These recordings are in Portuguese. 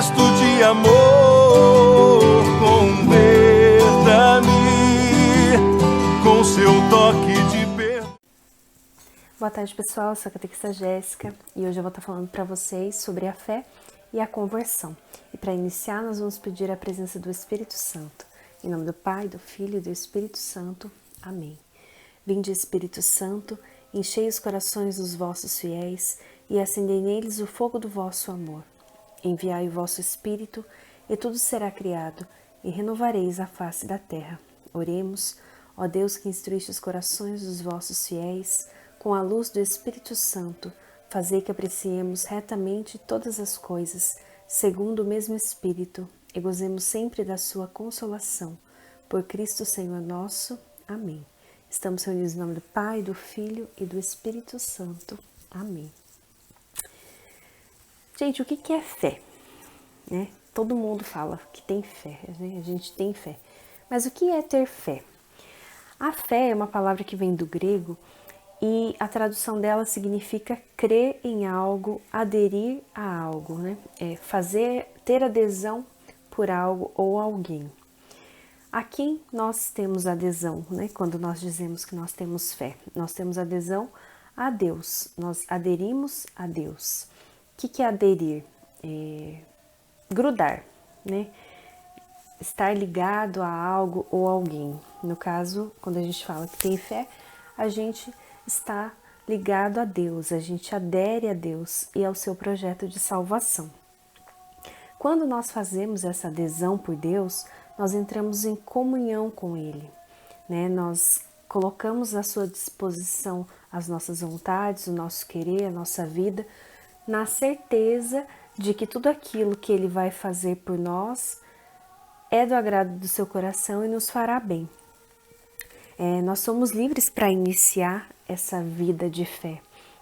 gesto de amor, converta-me com seu toque de perdão. Boa tarde, pessoal, eu sou a catequista Jéssica e hoje eu vou estar falando para vocês sobre a fé e a conversão. E para iniciar, nós vamos pedir a presença do Espírito Santo. Em nome do Pai, do Filho e do Espírito Santo. Amém. Vinde, Espírito Santo, enchei os corações dos vossos fiéis e acendei neles o fogo do vosso amor. Enviai o vosso Espírito e tudo será criado e renovareis a face da terra. Oremos, ó Deus que instruíste os corações dos vossos fiéis, com a luz do Espírito Santo, fazei que apreciemos retamente todas as coisas, segundo o mesmo Espírito, e gozemos sempre da sua consolação. Por Cristo Senhor nosso. Amém. Estamos reunidos em nome do Pai, do Filho e do Espírito Santo. Amém. Gente, o que é fé? Né? Todo mundo fala que tem fé, né? A gente tem fé. Mas o que é ter fé? A fé é uma palavra que vem do grego e a tradução dela significa crer em algo, aderir a algo, né? Ter adesão por algo ou alguém. A quem nós temos adesão, né? Quando nós dizemos que nós temos fé, nós temos adesão a Deus, nós aderimos a Deus. O que é aderir? Grudar, né? Estar ligado a algo ou alguém. No caso, quando a gente fala que tem fé, a gente está ligado a Deus, a gente adere a Deus e ao seu projeto de salvação. Quando nós fazemos essa adesão por Deus, nós entramos em comunhão com Ele, né? Nós colocamos à sua disposição as nossas vontades, o nosso querer, a nossa vida, na certeza de que tudo aquilo que Ele vai fazer por nós é do agrado do seu coração e nos fará bem. Nós somos livres para iniciar essa vida de fé,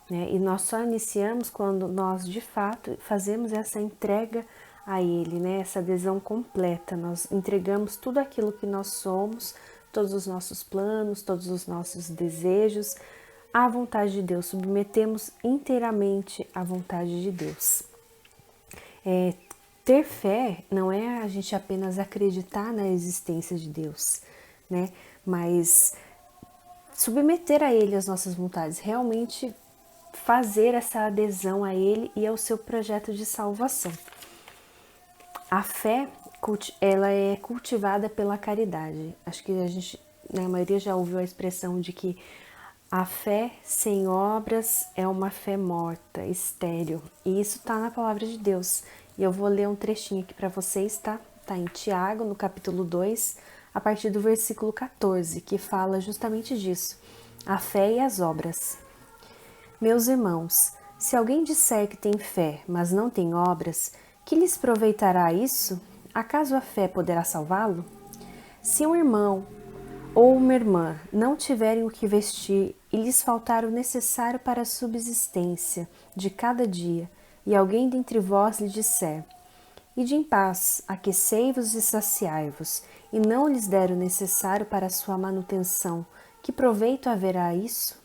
né? E nós só iniciamos quando nós de fato fazemos essa entrega a Ele, né? Essa adesão completa. Nós entregamos tudo aquilo que nós somos, todos os nossos planos, todos os nossos desejos à vontade de Deus, submetemos inteiramente à vontade de Deus. Ter fé não é a gente apenas acreditar na existência de Deus, né? Mas submeter a Ele as nossas vontades, realmente fazer essa adesão a Ele e ao seu projeto de salvação. A fé, ela é cultivada pela caridade. Acho que a maioria já ouviu a expressão de que a fé sem obras é uma fé morta, estéril. E isso está na palavra de Deus. E eu vou ler um trechinho aqui para vocês, tá? Tá em Tiago, no capítulo 2, a partir do versículo 14, que fala justamente disso. A fé e as obras. Meus irmãos, se alguém disser que tem fé, mas não tem obras, que lhes aproveitará isso? Acaso a fé poderá salvá-lo? Se um irmão ou uma irmã não tiverem o que vestir e lhes faltar o necessário para a subsistência de cada dia, e alguém dentre vós lhe disser: ide em paz, aquecei-vos e saciai-vos, e não lhes der o necessário para a sua manutenção, que proveito haverá isso?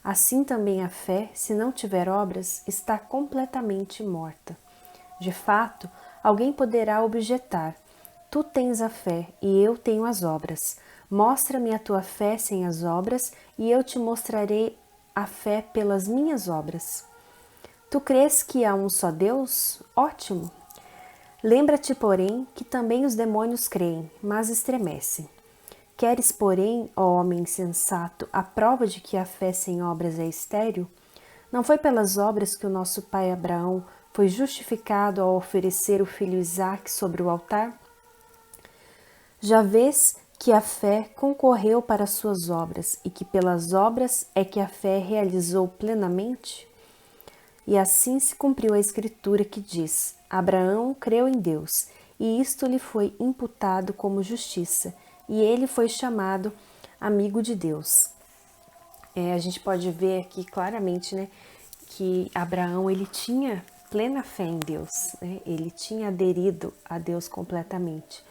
Assim também a fé, se não tiver obras, está completamente morta. De fato, alguém poderá objetar: tu tens a fé e eu tenho as obras. Mostra-me a tua fé sem as obras, e eu te mostrarei a fé pelas minhas obras. Tu crês que há um só Deus? Ótimo! Lembra-te, porém, que também os demônios creem, mas estremecem. Queres, porém, ó homem insensato, a prova de que a fé sem obras é estéril? Não foi pelas obras que o nosso pai Abraão foi justificado ao oferecer o filho Isaque sobre o altar? Já vês que a fé concorreu para as suas obras e que pelas obras é que a fé realizou plenamente? E assim se cumpriu a escritura que diz: Abraão creu em Deus, e isto lhe foi imputado como justiça, e ele foi chamado amigo de Deus. A gente pode ver aqui claramente, né, que Abraão ele tinha plena fé em Deus, né? Ele tinha aderido a Deus completamente.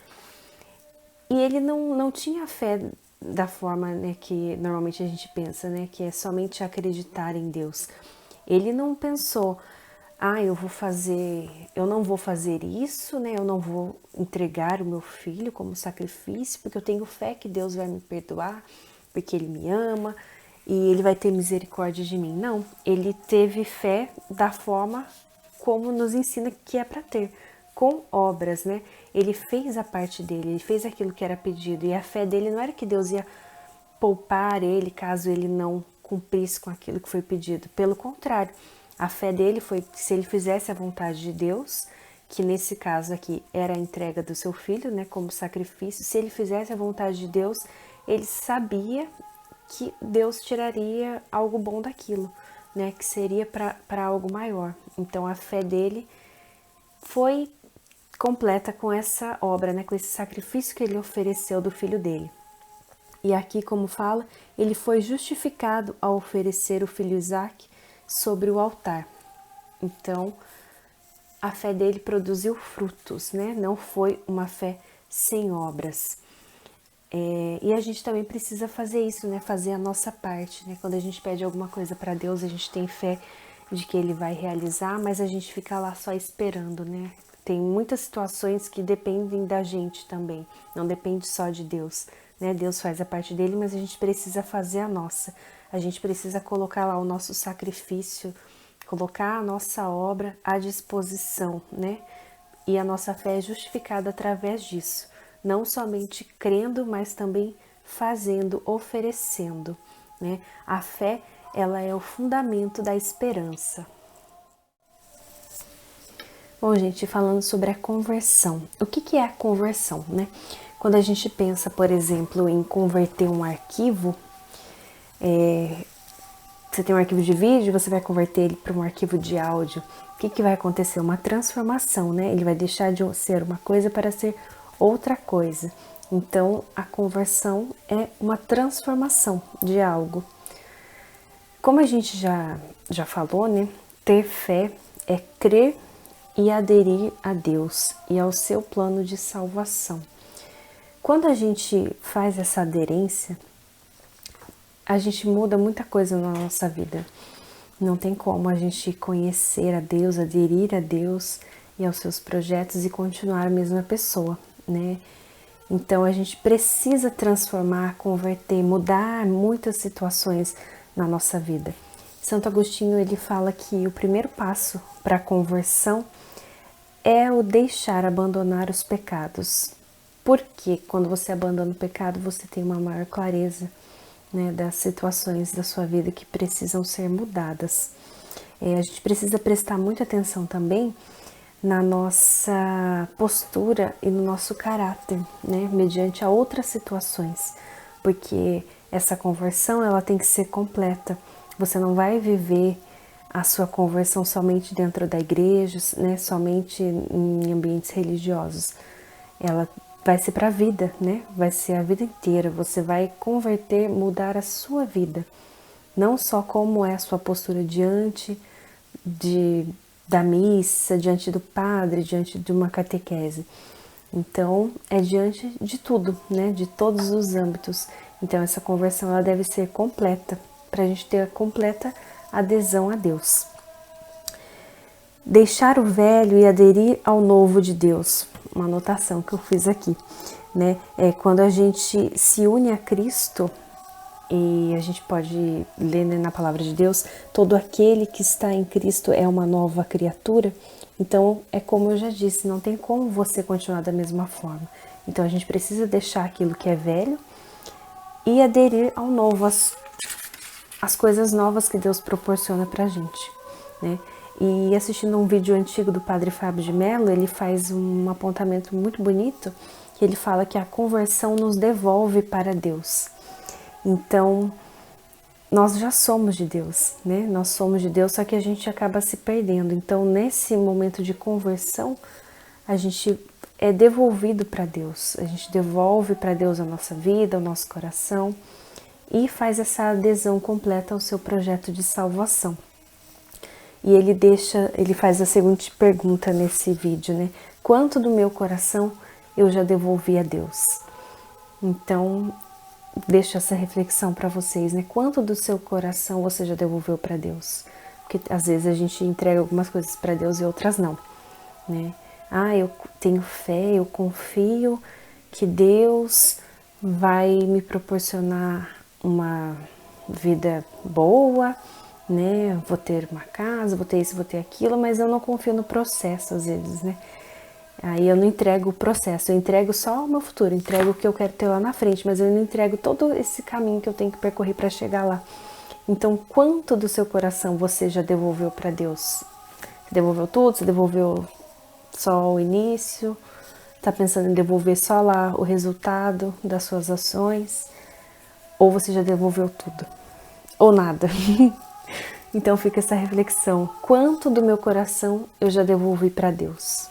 E ele não tinha fé da forma, né, que normalmente a gente pensa, né, que é somente acreditar em Deus. Ele não pensou, eu não vou fazer isso, né? Eu não vou entregar o meu filho como sacrifício, porque eu tenho fé que Deus vai me perdoar, porque Ele me ama e Ele vai ter misericórdia de mim. Não, ele teve fé da forma como nos ensina que é para ter, com obras, né? Ele fez a parte dele, ele fez aquilo que era pedido, e a fé dele não era que Deus ia poupar ele caso ele não cumprisse com aquilo que foi pedido. Pelo contrário, a fé dele foi que se ele fizesse a vontade de Deus, que nesse caso aqui era a entrega do seu filho, né, como sacrifício, se ele fizesse a vontade de Deus, ele sabia que Deus tiraria algo bom daquilo, né, que seria para algo maior. Então a fé dele foi completa com essa obra, né, com esse sacrifício que ele ofereceu do filho dele. E aqui, como fala, ele foi justificado ao oferecer o filho Isaque sobre o altar. Então, a fé dele produziu frutos, né? Não foi uma fé sem obras. E a gente também precisa fazer isso, né? Fazer a nossa parte, né? Quando a gente pede alguma coisa para Deus, a gente tem fé de que Ele vai realizar, mas a gente fica lá só esperando, né? Tem muitas situações que dependem da gente também, não depende só de Deus, né? Deus faz a parte dele, mas a gente precisa fazer a nossa. A gente precisa colocar lá o nosso sacrifício, colocar a nossa obra à disposição, né? E a nossa fé é justificada através disso. Não somente crendo, mas também fazendo, oferecendo, né? A fé, ela é o fundamento da esperança. Bom, gente, falando sobre a conversão. O que é a conversão, né? Quando a gente pensa, por exemplo, em converter um arquivo, você tem um arquivo de vídeo, você vai converter ele para um arquivo de áudio. O que vai acontecer? Uma transformação, né? Ele vai deixar de ser uma coisa para ser outra coisa. Então, a conversão é uma transformação de algo. Como a gente já falou, né? Ter fé é crer e aderir a Deus e ao seu plano de salvação. Quando a gente faz essa aderência, a gente muda muita coisa na nossa vida. Não tem como a gente conhecer a Deus, aderir a Deus e aos seus projetos e continuar a mesma pessoa, né? Então a gente precisa transformar, converter, mudar muitas situações na nossa vida. Santo Agostinho, ele fala que o primeiro passo para a conversão é o deixar, abandonar os pecados. Porque quando você abandona o pecado, você tem uma maior clareza, né, das situações da sua vida que precisam ser mudadas. A gente precisa prestar muita atenção também na nossa postura e no nosso caráter, né, mediante a outras situações, porque essa conversão, ela tem que ser completa. Você não vai viver a sua conversão somente dentro da igreja, né, somente em ambientes religiosos. Ela vai ser para a vida, né? Vai ser a vida inteira. Você vai converter, mudar a sua vida. Não só como é a sua postura diante da missa, diante do padre, diante de uma catequese. Então, é diante de tudo, né? De todos os âmbitos. Então, essa conversão, ela deve ser completa, para a gente ter a completa adesão a Deus. Deixar o velho e aderir ao novo de Deus. Uma anotação que eu fiz aqui, né? É quando a gente se une a Cristo, e a gente pode ler, né, na palavra de Deus, todo aquele que está em Cristo é uma nova criatura. Então, é como eu já disse, não tem como você continuar da mesma forma. Então, a gente precisa deixar aquilo que é velho e aderir ao novo, as coisas novas que Deus proporciona pra gente, né? E assistindo um vídeo antigo do Padre Fábio de Mello, ele faz um apontamento muito bonito, que ele fala que a conversão nos devolve para Deus. Então, nós já somos de Deus, né? Nós somos de Deus, só que a gente acaba se perdendo. Então, nesse momento de conversão, a gente é devolvido para Deus. A gente devolve para Deus a nossa vida, o nosso coração, e faz essa adesão completa ao seu projeto de salvação. E ele faz a seguinte pergunta nesse vídeo, né? Quanto do meu coração eu já devolvi a Deus? Então, deixo essa reflexão para vocês, né? Quanto do seu coração você já devolveu para Deus? Porque às vezes a gente entrega algumas coisas para Deus e outras não, né? Eu tenho fé, eu confio que Deus vai me proporcionar uma vida boa, né? Vou ter uma casa, vou ter isso, vou ter aquilo, mas eu não confio no processo às vezes, né? Aí eu não entrego o processo, eu entrego só o meu futuro, entrego o que eu quero ter lá na frente, mas eu não entrego todo esse caminho que eu tenho que percorrer para chegar lá. Então, quanto do seu coração você já devolveu para Deus? Você devolveu tudo? Você devolveu só o início? Tá pensando em devolver só lá o resultado das suas ações? Ou você já devolveu tudo? Ou nada? Então fica essa reflexão. Quanto do meu coração eu já devolvi para Deus?